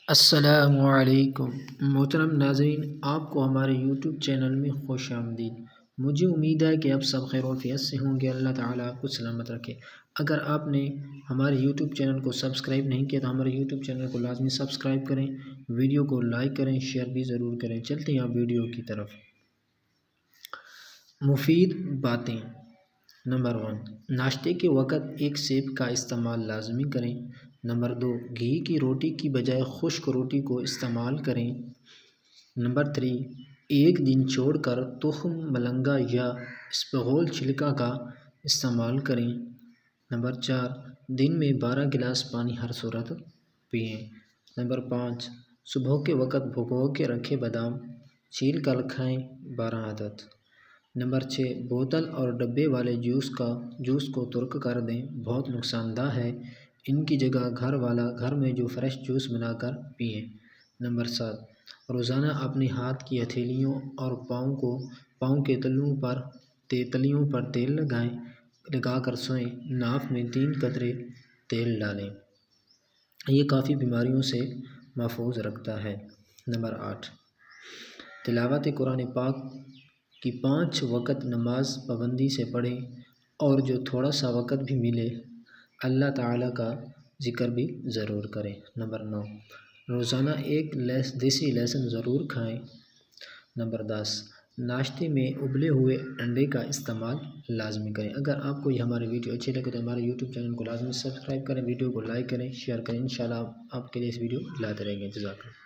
السلام علیکم محترم ناظرین، آپ کو ہمارے یوٹیوب چینل میں خوش آمدید۔ مجھے امید ہے کہ آپ سب خیر و عافیت سے ہوں گے۔ اللہ تعالیٰ آپ کو سلامت رکھے۔ اگر آپ نے ہمارے یوٹیوب چینل کو سبسکرائب نہیں کیا تو ہمارے یوٹیوب چینل کو لازمی سبسکرائب کریں، ویڈیو کو لائک کریں، شیئر بھی ضرور کریں۔ چلتے ہیں آپ ویڈیو کی طرف۔ مفید باتیں۔ نمبر 1، ناشتے کے وقت ایک سیب کا استعمال لازمی کریں۔ نمبر 2، گھی کی روٹی کی بجائے خشک روٹی کو استعمال کریں۔ نمبر 3، ایک دن چھوڑ کر تخم ملنگا یا اسپغول چھلکا کا استعمال کریں۔ نمبر 4، دن میں 12 گلاس پانی ہر صورت پئیں۔ نمبر 5، صبح کے وقت بھگو کے رکھے بادام چھیل کر کھائیں 12 عدد۔ نمبر 6، بوتل اور ڈبے والے جوس کو ترک کر دیں، بہت نقصان دہ ہے۔ ان کی جگہ گھر میں جو فریش جوس بنا کر پئیں۔ نمبر 7، روزانہ اپنے ہاتھ کی ہتھیلیوں اور پاؤں کے تلیوں پر تیل لگا کر سوئیں۔ ناک میں 3 قطرے تیل ڈالیں، یہ کافی بیماریوں سے محفوظ رکھتا ہے۔ نمبر 8، تلاوت قرآن پاک کی 5 وقت نماز پابندی سے پڑھیں، اور جو تھوڑا سا وقت بھی ملے اللہ تعالیٰ کا ذکر بھی ضرور کریں۔ نمبر 9، روزانہ ایک دیسی لہسن ضرور کھائیں۔ نمبر 10، ناشتے میں ابلے ہوئے انڈے کا استعمال لازمی کریں۔ اگر آپ کو یہ ہماری ویڈیو اچھی لگے تو ہمارے یوٹیوب چینل کو لازمی سبسکرائب کریں، ویڈیو کو لائک کریں، شیئر کریں۔ انشاءاللہ آپ کے لیے اس ویڈیو لاتے رہیں گے۔ جزاک اللہ۔